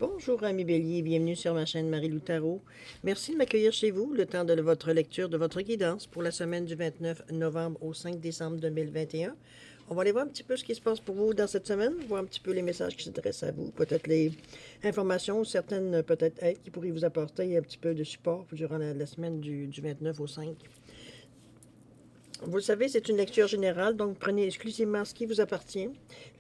Bonjour amis Bélier, bienvenue sur ma chaîne Marie-Lou Tarot. Merci de m'accueillir chez vous le temps de votre lecture de votre guidance pour la semaine du 29 novembre au 5 décembre 2021. On va aller voir un petit peu ce qui se passe pour vous dans cette semaine, voir un petit peu les messages qui s'adressent à vous, peut-être les informations, certaines peut-être aides qui pourraient vous apporter un petit peu de support durant la semaine du 29 au 5. Vous le savez, c'est une lecture générale, donc prenez exclusivement ce qui vous appartient.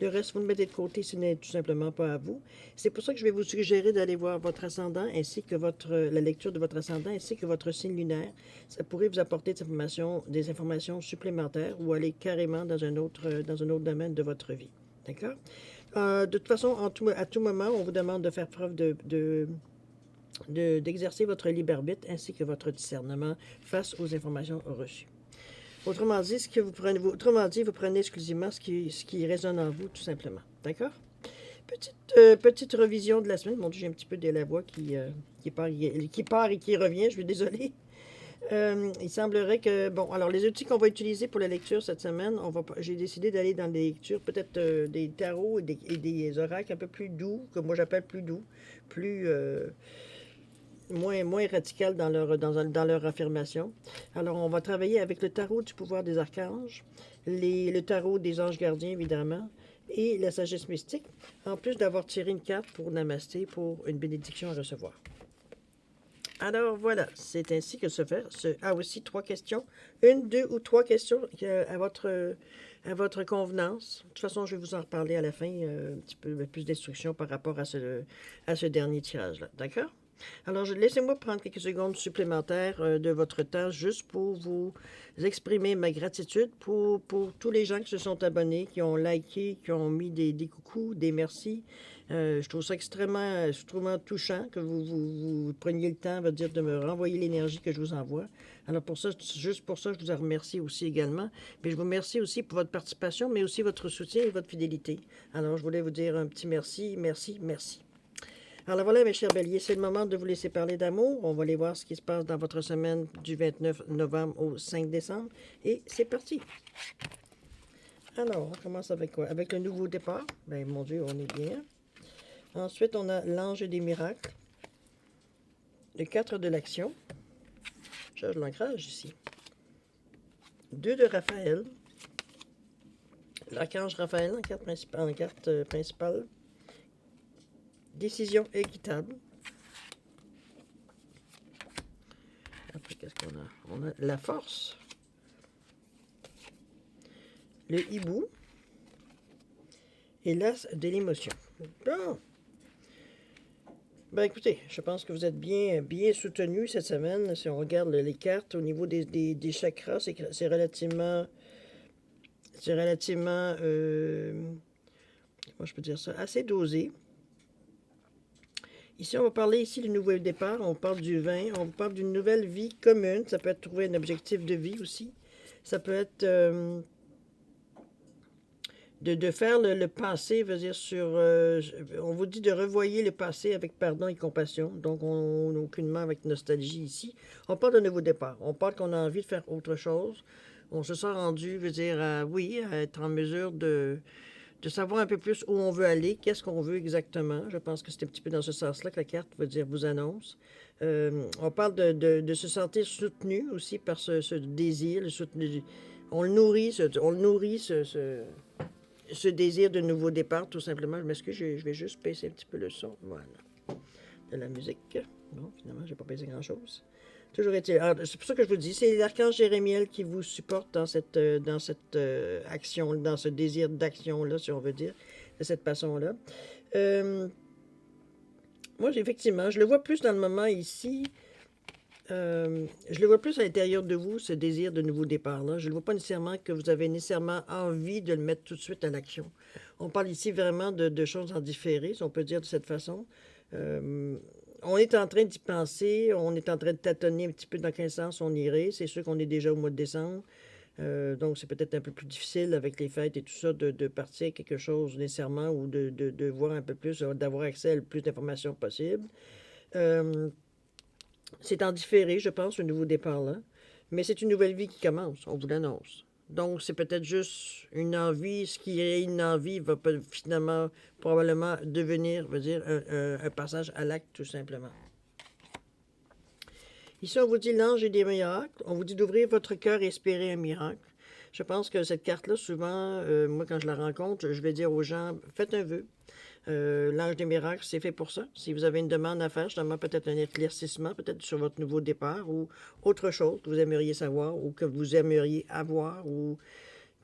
Le reste, vous le mettez de côté, ce n'est tout simplement pas à vous. C'est pour ça que je vais vous suggérer d'aller voir votre ascendant, ainsi que la lecture de votre ascendant, ainsi que votre signe lunaire. Ça pourrait vous apporter des informations supplémentaires ou aller carrément dans un autre domaine de votre vie. D'accord? De toute façon, à tout moment, on vous demande de faire preuve d'exercer votre libre arbitre ainsi que votre discernement face aux informations reçues. Autrement dit, vous prenez exclusivement ce qui résonne en vous, tout simplement. D'accord? Petite revision de la semaine. Mon Dieu, j'ai un petit peu de la voix qui part et qui revient. Je suis désolée. Il semblerait que... Bon, alors les outils qu'on va utiliser pour la lecture cette semaine, j'ai décidé d'aller dans des lectures, peut-être des tarots et des oracles un peu plus doux, que moi j'appelle plus doux, plus... moins radical dans leur affirmation. Alors, on va travailler avec le tarot du pouvoir des archanges, le tarot des anges gardiens, évidemment, et la sagesse mystique, en plus d'avoir tiré une carte pour Namasté, pour une bénédiction à recevoir. Alors, voilà, c'est ainsi que se fait. Aussi, 3 questions. 1, 2 ou 3 questions à votre convenance. De toute façon, je vais vous en reparler à la fin, un petit peu plus d'instructions par rapport à ce dernier tirage-là. D'accord? Alors, laissez-moi prendre quelques secondes supplémentaires de votre temps juste pour vous exprimer ma gratitude pour tous les gens qui se sont abonnés, qui ont liké, qui ont mis des coucous, des merci. Je trouve ça extrêmement touchant que vous preniez le temps de me renvoyer l'énergie que je vous envoie. Alors, juste pour ça, je vous en remercie aussi également. Mais je vous remercie aussi pour votre participation, mais aussi votre soutien et votre fidélité. Alors, je voulais vous dire un petit merci, merci, merci. Alors voilà, mes chers béliers, c'est le moment de vous laisser parler d'amour. On va aller voir ce qui se passe dans votre semaine du 29 novembre au 5 décembre. Et c'est parti. Alors, on commence avec quoi? Avec le nouveau départ. Ben, mon Dieu, on est bien. Ensuite, on a l'ange des miracles. Le 4 de l'action. J'ai de l'ancrage ici. 2 de Raphaël. L'archange Raphaël en carte principale. Décision équitable. Après, qu'est-ce qu'on a? On a la force. Le hibou. Et l'as de l'émotion. Bon. Ben écoutez, je pense que vous êtes bien soutenu cette semaine. Si on regarde les cartes au niveau des chakras, c'est relativement, comment je peux dire ça, assez dosé. Ici, on va parler ici du nouveau départ, on parle du vin, on parle d'une nouvelle vie commune. Ça peut être trouver un objectif de vie aussi. Ça peut être de faire le passé, veut dire on vous dit de revoyer le passé avec pardon et compassion. Donc, on n'a aucunement avec nostalgie ici. On parle de nouveau départ. On parle qu'on a envie de faire autre chose. On se sent rendu, veut dire, à être en mesure de savoir un peu plus où on veut aller, qu'est-ce qu'on veut exactement. Je pense que c'est un petit peu dans ce sens-là que la carte veut dire vous annonce. On parle de se sentir soutenu aussi par ce désir. On le nourrit, ce désir de nouveau départ, tout simplement. Je m'excuse, je vais juste baisser un petit peu le son. Voilà. De la musique. Bon, finalement, j'ai pas baissé grand-chose. Toujours est-il. C'est pour ça que je vous dis, c'est l'archange Jérémiel qui vous supporte dans cette action, dans ce désir d'action-là, si on veut dire, de cette façon-là. Moi, effectivement, je le vois plus dans le moment ici. Je le vois plus à l'intérieur de vous, ce désir de nouveau départ-là. Je ne le vois pas nécessairement que vous avez nécessairement envie de le mettre tout de suite à l'action. On parle ici vraiment de choses en différé, si on peut dire de cette façon. On est en train d'y penser, on est en train de tâtonner un petit peu dans quel sens on irait. C'est sûr qu'on est déjà au mois de décembre, donc c'est peut-être un peu plus difficile avec les fêtes et tout ça de partir à quelque chose nécessairement ou de voir un peu plus, d'avoir accès à le plus d'informations possible. C'est en différé, je pense, ce nouveau départ-là. Mais c'est une nouvelle vie qui commence, on vous l'annonce. Donc, c'est peut-être juste une envie. Ce qui est une envie va finalement probablement devenir, veut dire, un passage à l'acte, tout simplement. Ici, on vous dit l'ange et des miracles. On vous dit d'ouvrir votre cœur et espérer un miracle. Je pense que cette carte-là, souvent, moi, quand je la rencontre, je vais dire aux gens, faites un vœu. L'ange des miracles, c'est fait pour ça. Si vous avez une demande à faire, justement, peut-être un éclaircissement, peut-être sur votre nouveau départ ou autre chose que vous aimeriez savoir ou que vous aimeriez avoir ou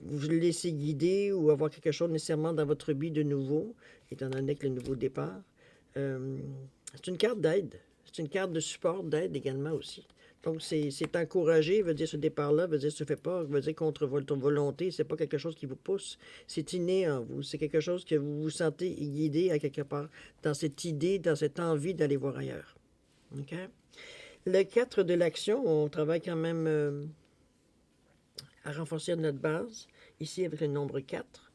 vous laisser guider ou avoir quelque chose nécessairement dans votre vie de nouveau, étant donné que le nouveau départ. Euh, c'est une carte d'aide. C'est une carte de support, d'aide également aussi. Donc, c'est encouragé, veut dire ce départ-là, veut dire se fait pas, veut dire contre votre volonté, c'est pas quelque chose qui vous pousse, c'est inné en vous, c'est quelque chose que vous vous sentez guidé à quelque part, dans cette idée, dans cette envie d'aller voir ailleurs. OK? Le 4 de l'action, on travaille quand même à renforcer notre base, ici avec le nombre 4.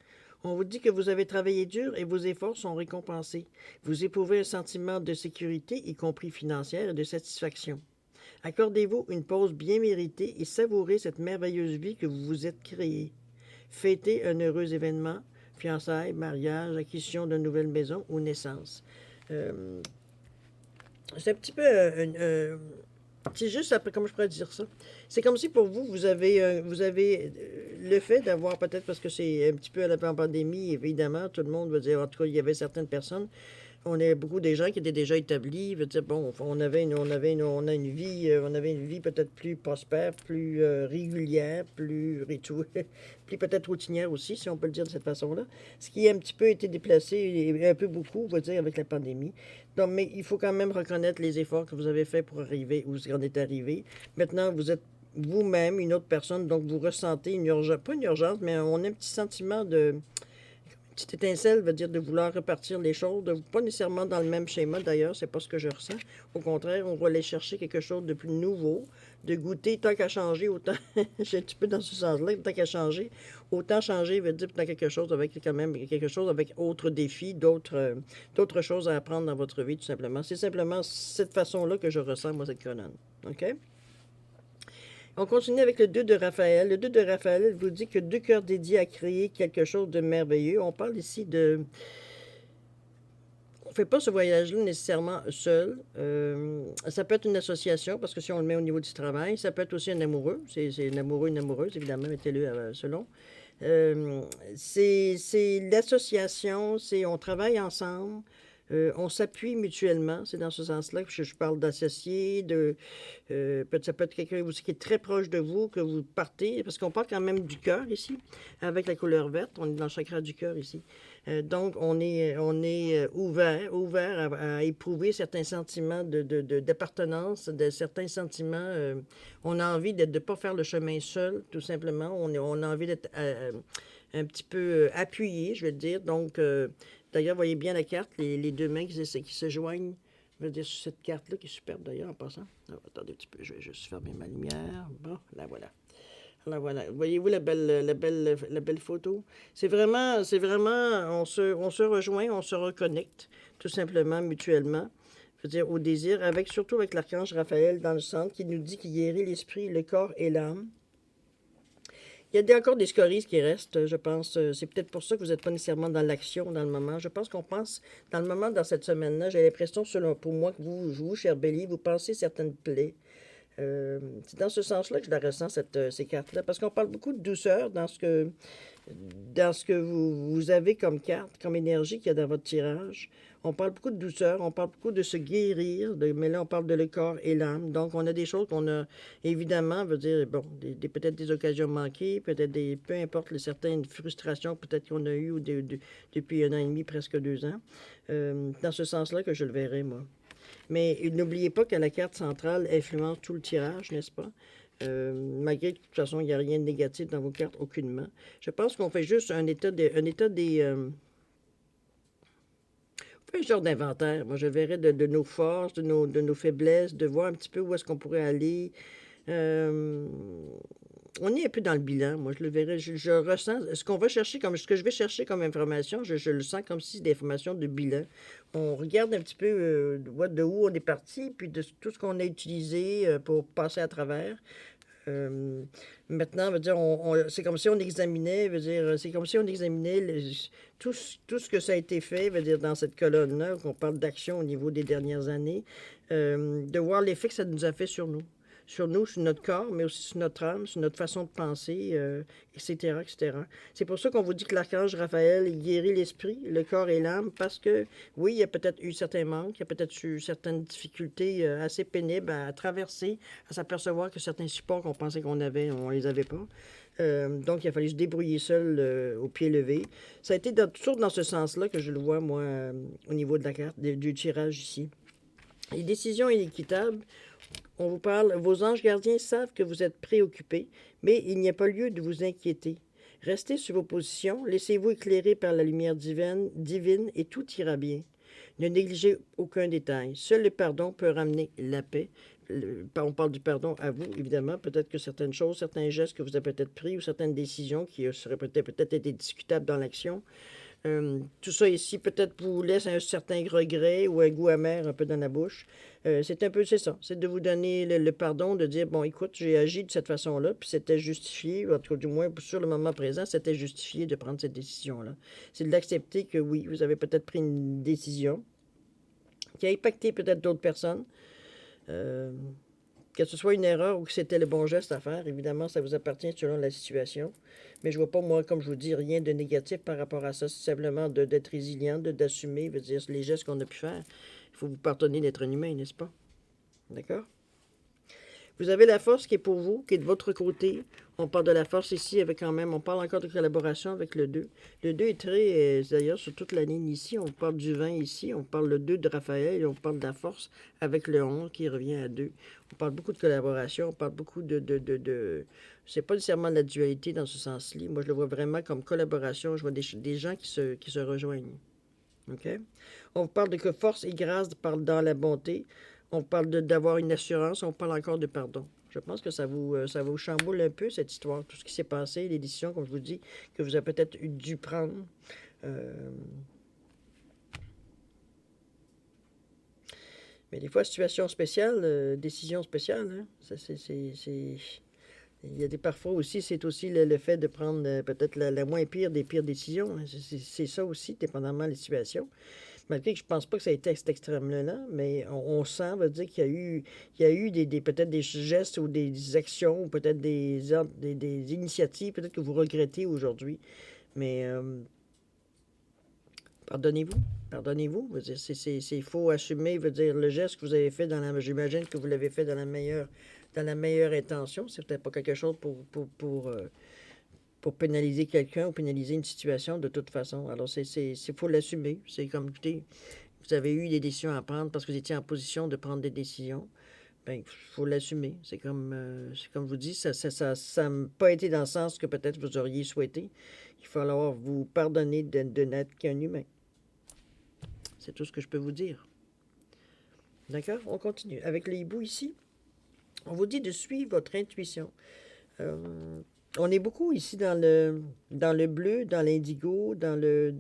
On vous dit que vous avez travaillé dur et vos efforts sont récompensés. Vous éprouvez un sentiment de sécurité, y compris financière, et de satisfaction. Accordez-vous une pause bien méritée et savourez cette merveilleuse vie que vous vous êtes créée. Fêtez un heureux événement, fiançailles, mariage, acquisition d'une nouvelle maison ou naissance. C'est un petit peu c'est juste après, comment je pourrais dire ça? C'est comme si pour vous, vous avez le fait d'avoir peut-être, parce que c'est un petit peu à la pandémie, évidemment, tout le monde veut dire, en tout cas, il y avait certaines personnes, on avait beaucoup des gens qui étaient déjà établis, veut dire, bon, on avait on avait une vie peut-être plus prospère, plus régulière, plus rituelle, plus peut-être routinière aussi, si on peut le dire de cette façon-là. Ce qui a un petit peu été déplacé, et un peu beaucoup, on va dire, avec la pandémie. Donc, mais il faut quand même reconnaître les efforts que vous avez faits pour arriver où vous en êtes arrivé. Maintenant, vous êtes vous-même une autre personne, donc vous ressentez une urgence, pas une urgence, mais on a un petit sentiment de petite étincelle, veut dire de vouloir repartir les choses, pas nécessairement dans le même schéma d'ailleurs, c'est pas ce que je ressens. Au contraire, on va aller chercher quelque chose de plus nouveau, de goûter, tant qu'à changer, autant, j'ai un petit peu dans ce sens-là, tant qu'à changer, autant changer veut dire tant quelque chose avec quand même quelque chose avec autres défis, d'autres choses à apprendre dans votre vie, tout simplement. C'est simplement cette façon-là que je ressens, moi, cette colonne. OK? On continue avec le 2 de Raphaël. Le 2 de Raphaël vous dit que deux cœurs dédiés à créer quelque chose de merveilleux. On parle ici de... On ne fait pas ce voyage-là nécessairement seul. Ça peut être une association, parce que si on le met au niveau du travail, ça peut être aussi un amoureux. C'est un amoureux, une amoureuse, évidemment, mettez-le selon. C'est l'association, c'est on travaille ensemble, on s'appuie mutuellement. C'est dans ce sens-là que je parle d'associés, ça peut être quelqu'un aussi qui est très proche de vous, que vous partez, parce qu'on parle quand même du cœur ici, avec la couleur verte. On est dans le chakra du cœur ici. Donc, on est ouvert à éprouver certains sentiments d'appartenance, de certains sentiments. On a envie de ne pas faire le chemin seul, tout simplement. On a envie d'être un petit peu appuyé, je vais dire. Donc, d'ailleurs, vous voyez bien la carte, les deux mains qui se joignent. Je veux dire, sur cette carte-là, qui est superbe d'ailleurs en passant. Ah, attendez un petit peu, je vais juste fermer ma lumière. Bon, là voilà. Là voilà. Voyez-vous la belle photo? On se rejoint, on se reconnecte, tout simplement, mutuellement. Je veux dire, au désir, surtout avec l'archange Raphaël dans le centre, qui nous dit qu'il guérit l'esprit, le corps et l'âme. Il y a encore des scories qui restent, je pense. C'est peut-être pour ça que vous n'êtes pas nécessairement dans l'action dans le moment. Je pense qu'on pense, dans le moment, dans cette semaine-là, j'ai l'impression, pour moi, que vous, cher Bélier, vous pensez certaines plaies. C'est dans ce sens-là que je la ressens, ces cartes-là, parce qu'on parle beaucoup de douceur dans ce que vous avez comme carte, comme énergie qu'il y a dans votre tirage. On parle beaucoup de douceur, on parle beaucoup de se guérir, mais là, on parle de le corps et l'âme. Donc, on a des choses qu'on a, évidemment, veut dire, bon, peut-être des occasions manquées, peu importe certaines frustrations peut-être qu'on a eues depuis 1 an et demi, presque 2 ans. Dans ce sens-là que je le verrai, moi. Mais n'oubliez pas que la carte centrale influence tout le tirage, n'est-ce pas? Malgré que, de toute façon, il n'y a rien de négatif dans vos cartes, aucunement. Je pense qu'on fait juste un état des... on fait un genre d'inventaire. Moi, je verrais de nos forces, de nos faiblesses, de voir un petit peu où est-ce qu'on pourrait aller. Euh, on est un peu dans le bilan. Moi, je le verrais. Je ressens ce que je vais chercher comme information, je le sens comme si c'est des informations de bilan. On regarde un petit peu de où on est parti, puis de tout ce qu'on a utilisé pour passer à travers. Maintenant, veut dire, c'est comme si on examinait, veut dire, c'est comme si on examinait tout ce que ça a été fait, veut dire, dans cette colonne-là, qu'on parle d'action au niveau des dernières années, de voir l'effet que ça nous a fait sur nous. Sur nous, sur notre corps, mais aussi sur notre âme, sur notre façon de penser, etc., etc. C'est pour ça qu'on vous dit que l'archange Raphaël il guérit l'esprit, le corps et l'âme, parce que, oui, il y a peut-être eu certains manques, il y a peut-être eu certaines difficultés assez pénibles à traverser, à s'apercevoir que certains supports qu'on pensait qu'on avait, on les avait pas. Donc, il a fallu se débrouiller seul au pied levé. Ça a été toujours dans ce sens-là que je le vois, moi, au niveau de la carte, du tirage ici. Les décisions inéquitables, on vous parle, vos anges gardiens savent que vous êtes préoccupés, mais il n'y a pas lieu de vous inquiéter. Restez sur vos positions, laissez-vous éclairer par la lumière divine et tout ira bien. Ne négligez aucun détail. Seul le pardon peut ramener la paix. On parle du pardon à vous, évidemment. Peut-être que certaines choses, certains gestes que vous avez peut-être pris ou certaines décisions qui seraient peut-être été discutables dans l'action, tout ça ici peut-être vous laisse un certain regret ou un goût amer un peu dans la bouche. C'est ça. C'est de vous donner le pardon, de dire, bon, écoute, j'ai agi de cette façon-là, puis c'était justifié, en tout cas, du moins, sur le moment présent, c'était justifié de prendre cette décision-là. C'est de l'accepter que oui, vous avez peut-être pris une décision qui a impacté peut-être d'autres personnes. Euh, que ce soit une erreur ou que c'était le bon geste à faire, évidemment, ça vous appartient selon la situation. Mais je vois pas, moi, comme je vous dis, rien de négatif par rapport à ça. C'est simplement d'être résilient, d'assumer, veut dire, les gestes qu'on a pu faire. Il faut vous pardonner d'être un humain, n'est-ce pas? D'accord? Vous avez la force qui est pour vous, qui est de votre côté. On parle de la force ici avec quand même, on parle encore de collaboration avec le 2. Le 2 est très, d'ailleurs, sur toute la ligne ici, on parle du 20 ici, on parle le 2 de Raphaël et on parle de la force avec le 11 qui revient à 2. On parle beaucoup de collaboration, on parle beaucoup c'est pas nécessairement de la dualité dans ce sens-là. Moi, je le vois vraiment comme collaboration. Je vois des gens qui se rejoignent. OK? On vous parle de que force et grâce dans la bonté. On parle d'avoir une assurance. On parle encore de pardon. Je pense que ça vous chamboule un peu, cette histoire. Tout ce qui s'est passé, les décisions, comme je vous dis, que vous avez peut-être dû prendre. Mais des fois, situation spéciale, décision spéciale, hein? Il y a des parfois aussi, c'est aussi le fait de prendre peut-être la moins pire des pires décisions, hein. C'est ça aussi, dépendamment des situations. Malgré que je pense pas que ça a été à cet extrême-là, mais on sent, veut dire qu'il y a eu peut-être des gestes ou des actions ou peut-être des initiatives, peut-être que vous regrettez aujourd'hui. Mais pardonnez-vous. Pardonnez-vous. Veut dire, c'est faut assumer, veut dire, le geste que vous avez fait j'imagine que vous l'avez fait dans la meilleure intention. C'est peut-être pas quelque chose pour pénaliser quelqu'un ou pénaliser une situation de toute façon. Alors, faut l'assumer. C'est comme, écoutez, vous avez eu des décisions à prendre parce que vous étiez en position de prendre des décisions. Bien, il faut l'assumer. C'est comme je vous dis, ça n'a pas été dans le sens que peut-être vous auriez souhaité. Il va falloir vous pardonner de n'être qu'un humain. C'est tout ce que je peux vous dire. D'accord? On continue. Avec les hiboux ici, on vous dit de suivre votre intuition. On est beaucoup ici dans le bleu, dans l'indigo, dans le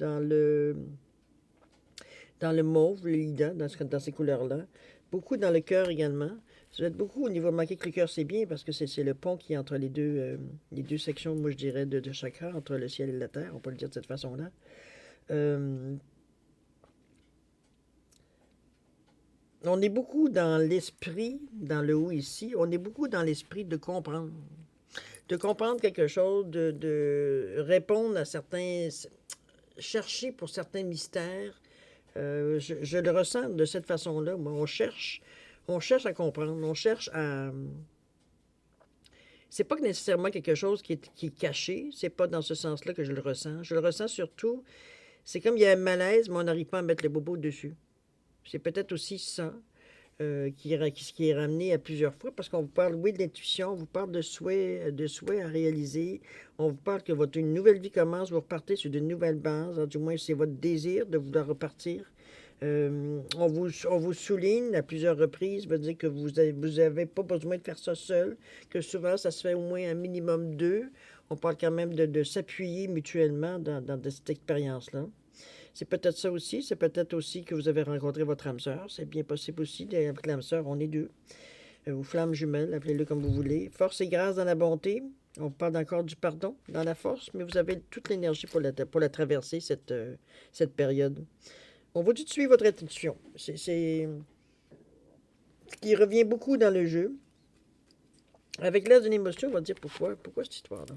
mauve, le lilas, dans ces couleurs-là. Beaucoup dans le cœur également. Vous êtes beaucoup au niveau marqué que le cœur, c'est bien parce que c'est le pont qui est entre les deux sections, moi je dirais, de chakra, entre le ciel et la terre. On peut le dire de cette façon-là. On est beaucoup dans l'esprit, dans le haut ici, on est beaucoup dans l'esprit de comprendre. De comprendre quelque chose, de répondre à certains... chercher pour certains mystères. Je le ressens de cette façon-là. Moi, on cherche à comprendre, on cherche à... C'est pas nécessairement quelque chose qui est caché, c'est pas dans ce sens-là que je le ressens. Je le ressens surtout, c'est comme il y a un malaise, mais on n'arrive pas à mettre le bobo dessus. C'est peut-être aussi ça qui est ramené à plusieurs fois, parce qu'on vous parle, oui, de l'intuition, on vous parle de souhaits à réaliser, on vous parle que une nouvelle vie commence, vous repartez sur de nouvelles bases, du moins c'est votre désir de vouloir repartir. On vous souligne à plusieurs reprises, veut dire que vous avez pas besoin de faire ça seul, que souvent ça se fait au moins un minimum deux. On parle quand même de s'appuyer mutuellement dans cette expérience-là. C'est peut-être ça aussi. C'est peut-être aussi que vous avez rencontré votre âme sœur. C'est bien possible aussi. Avec l'âme sœur, on est deux. ou flamme jumelle, appelez-le comme vous voulez. Force et grâce dans la bonté. On parle encore du pardon dans la force, mais vous avez toute l'énergie pour la traverser, cette période. On vous dit de suivre votre intuition. C'est ce qui revient beaucoup dans le jeu. Avec l'aide d'une émotion, on va dire pourquoi. Pourquoi cette histoire-là?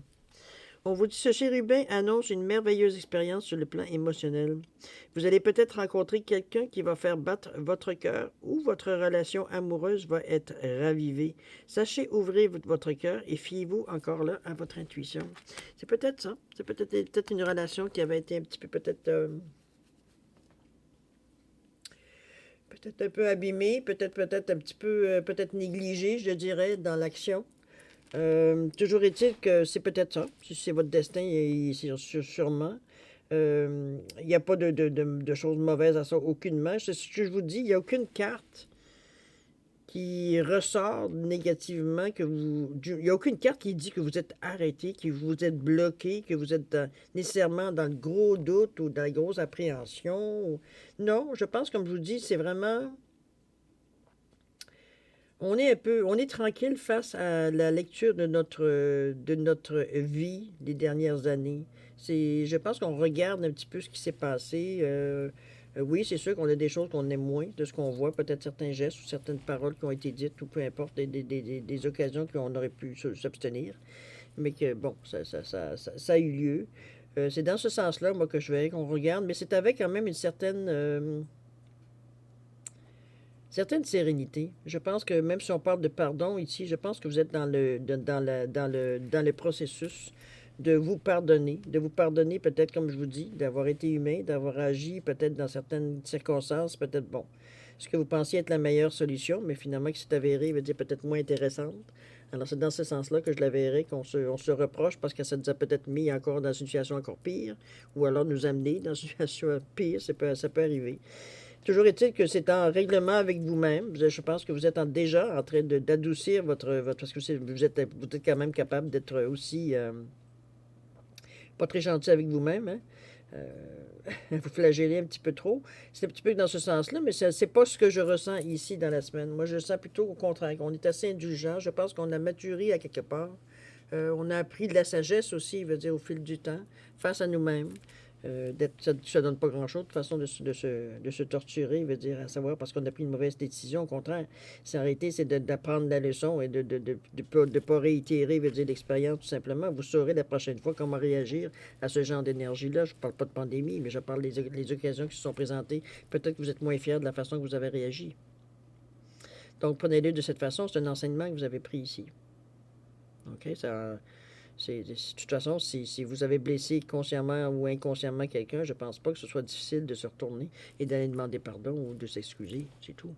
On vous dit ce chérubin annonce une merveilleuse expérience sur le plan émotionnel. Vous allez peut-être rencontrer quelqu'un qui va faire battre votre cœur ou votre relation amoureuse va être ravivée. Sachez ouvrir votre cœur et fiez-vous encore là à votre intuition. C'est peut-être ça. C'est peut-être une relation qui avait été un petit peu peut-être un peu abîmée, peut-être un petit peu peut-être négligée, je dirais, dans l'action. Toujours est-il que c'est peut-être ça. Si c'est votre destin, c'est sûrement. Il n'y a pas de choses mauvaises à ça, aucunement. C'est ce que je vous dis, il n'y a aucune carte qui ressort négativement, il n'y a aucune carte qui dit que vous êtes arrêté, que vous êtes bloqué, que vous êtes nécessairement dans le gros doute ou dans la grosse appréhension. Non, je pense, comme je vous dis, c'est vraiment... On est tranquille face à la lecture de notre vie des dernières années. Je pense qu'on regarde un petit peu ce qui s'est passé. Oui, c'est sûr qu'on a des choses qu'on aime moins de ce qu'on voit, peut-être certains gestes ou certaines paroles qui ont été dites, ou peu importe, des occasions qu'on aurait pu s'abstenir. Mais que, bon, ça a eu lieu. C'est dans ce sens-là, moi, que je verrais qu'on regarde, mais c'est avec quand même une certaine sérénité. Je pense que même si on parle de pardon ici, je pense que vous êtes dans le processus de vous pardonner peut-être, comme je vous dis, d'avoir été humain, d'avoir agi peut-être dans certaines circonstances, peut-être, bon, ce que vous pensiez être la meilleure solution, mais finalement qui s'est avérée, veut dire peut-être moins intéressante. Alors c'est dans ce sens-là que je la verrais, on se reproche parce que ça nous a peut-être mis encore dans une situation encore pire, ou alors nous amener dans une situation pire, ça peut arriver. Toujours est-il que c'est en règlement avec vous-même. Je pense que vous êtes déjà en train d'adoucir parce que vous êtes quand même capable d'être aussi pas très gentil avec vous-même, hein? Euh, vous flagellez un petit peu trop. C'est un petit peu dans ce sens-là, mais c'est pas ce que je ressens ici dans la semaine. Moi, je sens plutôt au contraire qu'on est assez indulgent. Je pense qu'on a maturé à quelque part. On a appris de la sagesse aussi, veut dire, au fil du temps, face à nous-mêmes. Ça ne donne pas grand-chose de façon de se torturer, veut dire, à savoir parce qu'on a pris une mauvaise décision. Au contraire, s'arrêter, c'est d'apprendre la leçon et de pas réitérer, veut dire, l'expérience, tout simplement. Vous saurez la prochaine fois comment réagir à ce genre d'énergie-là. Je ne parle pas de pandémie, mais je parle des occasions qui se sont présentées. Peut-être que vous êtes moins fier de la façon que vous avez réagi. Donc, prenez-le de cette façon. C'est un enseignement que vous avez pris ici. OK? De toute façon, si vous avez blessé consciemment ou inconsciemment quelqu'un, je pense pas que ce soit difficile de se retourner et d'aller demander pardon ou de s'excuser. C'est tout.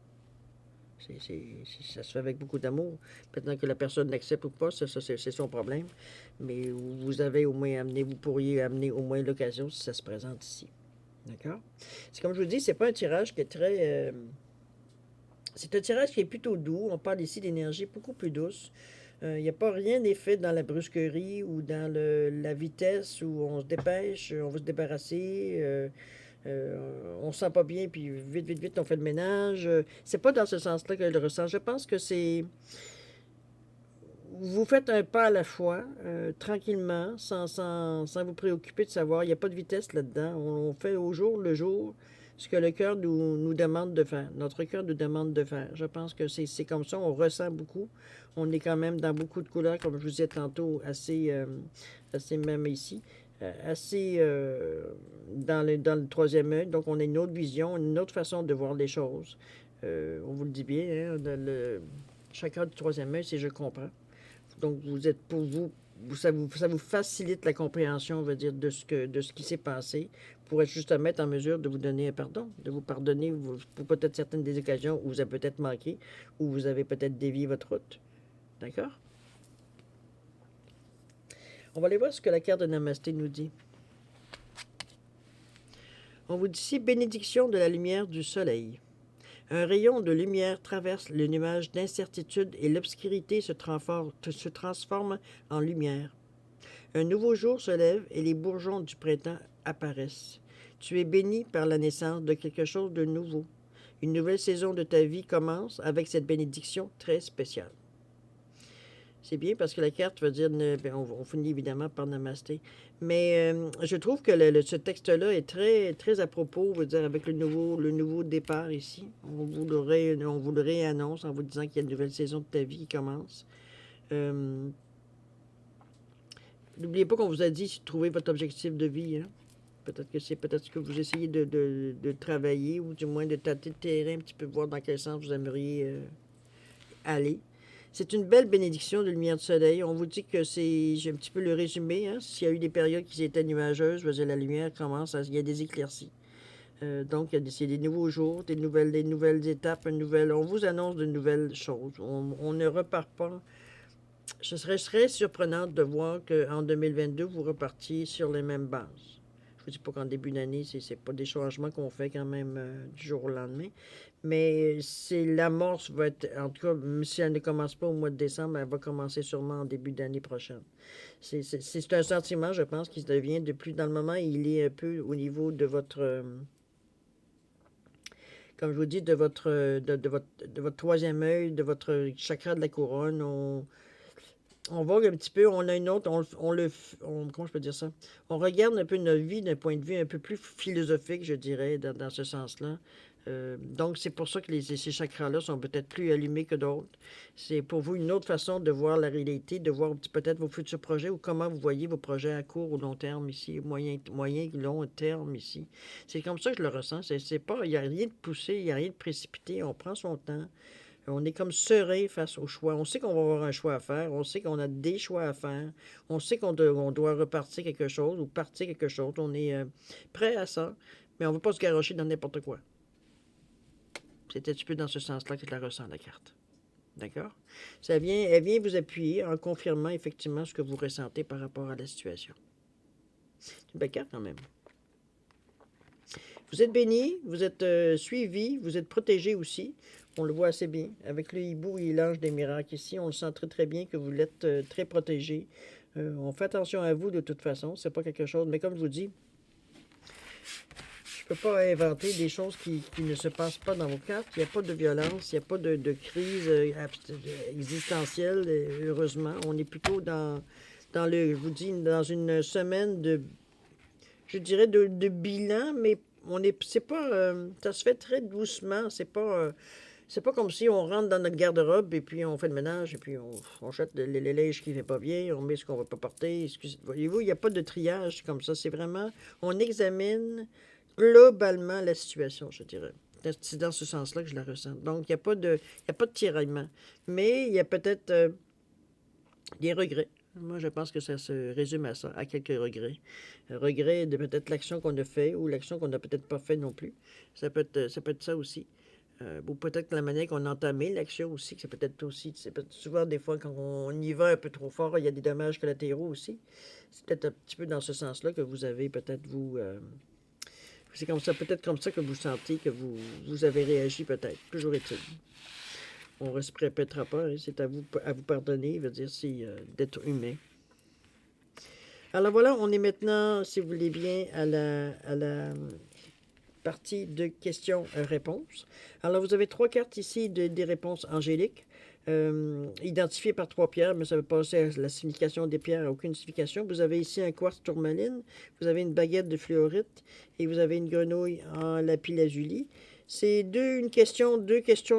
Ça se fait avec beaucoup d'amour. Maintenant que la personne l'accepte ou pas, c'est son problème. Mais vous pourriez amener au moins l'occasion si ça se présente ici. D'accord? C'est comme je vous dis, c'est pas un tirage qui est très... c'est un tirage qui est plutôt doux. On parle ici d'énergie beaucoup plus douce. Il n'y a pas rien n'est fait dans la brusquerie ou dans la vitesse où on se dépêche, on veut se débarrasser, on se sent pas bien, puis vite, vite, vite, on fait le ménage. C'est pas dans ce sens-là que je le ressens. Je pense que c'est... Vous faites un pas à la fois, tranquillement, sans vous préoccuper de savoir. Il n'y a pas de vitesse là-dedans. On fait au jour le jour ce que le cœur nous demande de faire. Notre cœur nous demande de faire. Je pense que c'est comme ça. On ressent beaucoup. On est quand même dans beaucoup de couleurs, comme je vous disais tantôt, assez même ici, assez dans le troisième œil. Donc, on a une autre vision, une autre façon de voir les choses. On vous le dit bien, hein, chacun du troisième œil, c'est je comprends. Donc, vous êtes pour ça vous facilite la compréhension, on va dire, de ce qui s'est passé pour être justement être en mesure de vous donner un pardon, de vous pardonner pour peut-être certaines des occasions où vous avez peut-être manqué, où vous avez peut-être dévié votre route. D'accord? On va aller voir ce que la carte de Namasté nous dit. On vous dit ici bénédiction de la lumière du soleil. Un rayon de lumière traverse le nuage d'incertitude et l'obscurité se transforme en lumière. Un nouveau jour se lève et les bourgeons du printemps apparaissent. Tu es béni par la naissance de quelque chose de nouveau. Une nouvelle saison de ta vie commence avec cette bénédiction très spéciale. C'est bien parce que la carte va dire, ben, on finit évidemment par Namasté. Mais je trouve que ce texte-là est très, très à propos, veut dire, avec le nouveau départ ici. On vous le réannonce en vous disant qu'il y a une nouvelle saison de ta vie qui commence. N'oubliez pas qu'on vous a dit de trouver votre objectif de vie. Hein? Peut-être que c'est peut-être ce que vous essayez de travailler ou du moins de tâter le terrain un petit peu, voir dans quel sens vous aimeriez aller. C'est une belle bénédiction de lumière du soleil. On vous dit que j'ai un petit peu le résumé. Hein? S'il y a eu des périodes qui étaient nuageuses, la lumière commence, il y a des éclaircies. Donc, c'est des nouveaux jours, des nouvelles étapes, on vous annonce de nouvelles choses. On ne repart pas. Je serais surprenante de voir qu'en 2022, vous repartiez sur les mêmes bases. Je ne vous dis pas qu'en début d'année, c'est pas des changements qu'on fait quand même du jour au lendemain. Mais l'amorce va être, en tout cas, si elle ne commence pas au mois de décembre, elle va commencer sûrement en début d'année prochaine. C'est un sentiment, je pense, qui se devient de plus dans le moment, il est un peu au niveau de votre, comme je vous dis, de votre troisième œil, de votre chakra de la couronne. On vogue un petit peu, on a une autre, comment je peux dire ça? On regarde un peu notre vie d'un point de vue un peu plus philosophique, je dirais, dans ce sens-là. Donc, c'est pour ça que ces chakras-là sont peut-être plus allumés que d'autres. C'est pour vous une autre façon de voir la réalité, de voir peut-être vos futurs projets ou comment vous voyez vos projets à court ou long terme ici, moyen long terme ici. C'est comme ça que je le ressens. Il n'y a rien de poussé, il n'y a rien de précipité. On prend son temps. On est comme serein face au choix. On sait qu'on va avoir un choix à faire. On sait qu'on a des choix à faire. On sait qu'on doit repartir quelque chose ou partir quelque chose. On est prêt à ça, mais on ne veut pas se garrocher dans n'importe quoi. C'est un petit peu dans ce sens-là que je la ressens, la carte. D'accord? Elle vient vous appuyer en confirmant effectivement ce que vous ressentez par rapport à la situation. C'est une belle carte quand même. Vous êtes béni, vous êtes suivi, vous êtes protégé aussi. On le voit assez bien. Avec le hibou et l'ange des miracles ici, on le sent très très bien que vous l'êtes très protégé. On fait attention à vous de toute façon. C'est pas quelque chose. Mais comme je vous dis, je ne peux pas inventer des choses qui ne se passent pas dans vos cartes. Il n'y a pas de violence, il n'y a pas de crise existentielle, heureusement. On est plutôt je vous dis, dans une semaine je dirais, de bilan, mais c'est pas, ça se fait très doucement. C'est pas comme si on rentre dans notre garde-robe et puis on fait le ménage et puis on jette les linges qui ne vont pas bien, on met ce qu'on ne va pas porter. Voyez-vous, il n'y a pas de triage comme ça. C'est vraiment, on examine globalement la situation, je dirais. C'est dans ce sens-là que je la ressens. Donc, il n'y a pas de tiraillement. Mais il y a peut-être des regrets. Moi, je pense que ça se résume à ça, à quelques regrets. Regrets de peut-être l'action qu'on a fait ou l'action qu'on n'a peut-être pas fait non plus. Ça peut être ça aussi. Ou peut-être la manière qu'on a entamé l'action aussi, que c'est peut-être souvent des fois quand on y va un peu trop fort, il y a des dommages collatéraux aussi. C'est peut-être un petit peu dans ce sens-là que vous avez peut-être c'est peut-être comme ça que vous sentez que vous avez réagi peut-être. Toujours est-il. On ne se répétera pas, hein, c'est à vous pardonner, veut dire, c'est d'être humain. Alors voilà, on est maintenant, si vous voulez bien, à la partie de questions-réponses. Alors, vous avez 3 cartes ici des réponses angéliques, identifiées par 3 pierres, mais ça veut passer à la signification des pierres, à aucune signification. Vous avez ici un quartz tourmaline, vous avez une baguette de fluorite et vous avez une grenouille en lapis-lazuli. C'est 2 questions,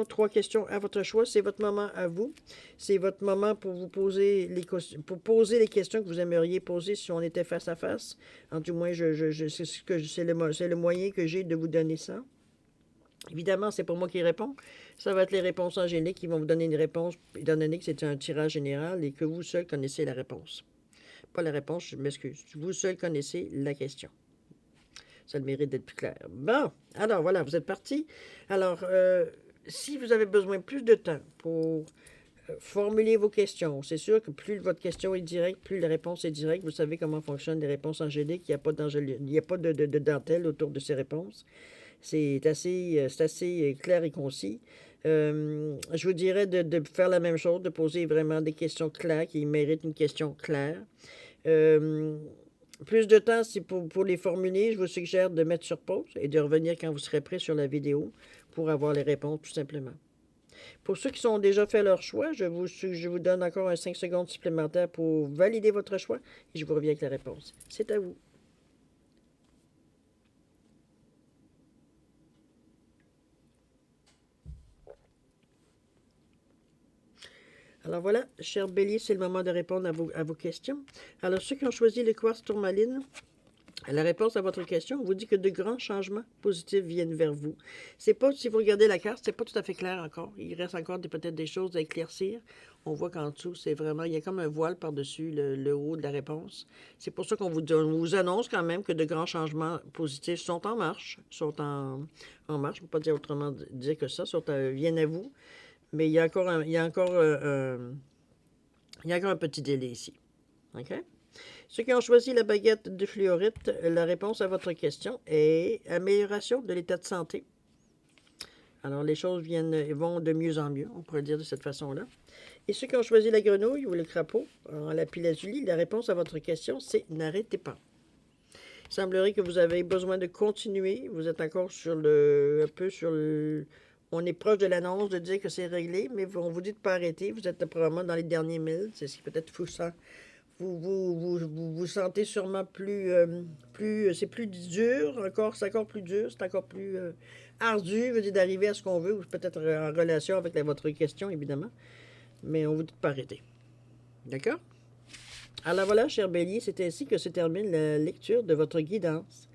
3 questions à votre choix. C'est votre moment à vous. C'est votre moment pour vous poser les questions que vous aimeriez poser si on était face à face. En du moins, c'est le moyen que j'ai de vous donner ça. Évidemment, c'est pas moi qui réponds. Ça va être les réponses angéliques qui vont vous donner une réponse, étant donné que c'est un tirage général et que vous seul connaissez la réponse. Pas la réponse, je m'excuse. Vous seul connaissez la question. Ça le mérite d'être plus clair. Bon, alors voilà, vous êtes partis. Alors, si vous avez besoin de plus de temps pour formuler vos questions, c'est sûr que plus votre question est directe, plus la réponse est directe. Vous savez comment fonctionnent les réponses angéliques. Il n'y a pas de dentelle autour de ces réponses. C'est assez clair et concis. Je vous dirais de faire la même chose, de poser vraiment des questions claires qui méritent une question claire. Plus de temps, pour les formuler, je vous suggère de mettre sur pause et de revenir quand vous serez prêt sur la vidéo pour avoir les réponses, tout simplement. Pour ceux qui ont déjà fait leur choix, je vous donne encore un 5 secondes supplémentaires pour valider votre choix et je vous reviens avec la réponse. C'est à vous. Alors voilà, cher Bélier, c'est le moment de répondre à vos questions. Alors, ceux qui ont choisi le quartz tourmaline, la réponse à votre question vous dit que de grands changements positifs viennent vers vous. C'est pas, si vous regardez la carte, c'est pas tout à fait clair encore. Il reste encore peut-être des choses à éclaircir. On voit qu'en dessous, c'est vraiment, il y a comme un voile par-dessus le haut de la réponse. C'est pour ça qu'on vous annonce quand même que de grands changements positifs sont en marche, en marche. Je ne peux pas dire autrement dire que ça, viennent à vous. Mais il y a encore un petit délai ici. OK? Ceux qui ont choisi la baguette de fluorite, la réponse à votre question est amélioration de l'état de santé. Alors, les choses vont de mieux en mieux, on pourrait dire de cette façon-là. Et ceux qui ont choisi la grenouille ou le crapaud, en lapis-lazuli, la réponse à votre question, c'est n'arrêtez pas. Il semblerait que vous avez besoin de continuer. Vous êtes encore on est proche de l'annonce de dire que c'est réglé, mais on vous dit de ne pas arrêter. Vous êtes probablement dans les derniers milles. C'est ce qui peut-être vous sentez sûrement c'est plus dur, c'est encore plus dur, c'est encore plus ardu, veut dire d'arriver à ce qu'on veut, ou peut-être en relation avec votre question, évidemment. Mais on vous dit de ne pas arrêter. D'accord? Alors voilà, cher Bélier, c'est ainsi que se termine la lecture de votre guidance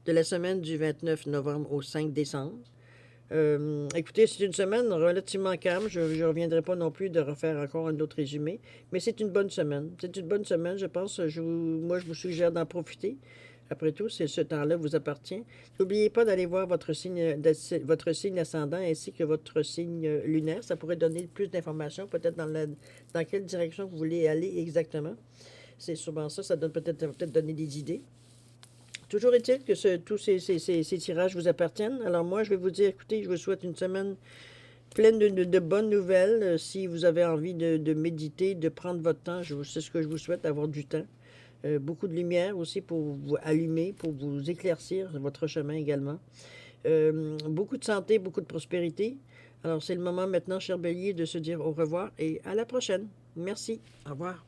de la semaine du 29 novembre au 5 décembre. Écoutez, c'est une semaine relativement calme. Je ne reviendrai pas non plus de refaire encore un autre résumé, mais c'est une bonne semaine. C'est une bonne semaine, je pense. Moi, je vous suggère d'en profiter. Après tout, ce temps-là vous appartient. N'oubliez pas d'aller voir votre signe ascendant ainsi que votre signe lunaire. Ça pourrait donner plus d'informations, peut-être dans quelle direction vous voulez aller exactement. C'est souvent ça. Ça donne peut-être donner des idées. Toujours est-il que tous ces tirages vous appartiennent. Alors moi, je vais vous dire, écoutez, je vous souhaite une semaine pleine de bonnes nouvelles. Si vous avez envie de méditer, de prendre votre temps, c'est ce que je vous souhaite, avoir du temps. Beaucoup de lumière aussi pour vous allumer, pour vous éclaircir votre chemin également. Beaucoup de santé, beaucoup de prospérité. Alors c'est le moment maintenant, cher Bélier, de se dire au revoir et à la prochaine. Merci. Au revoir.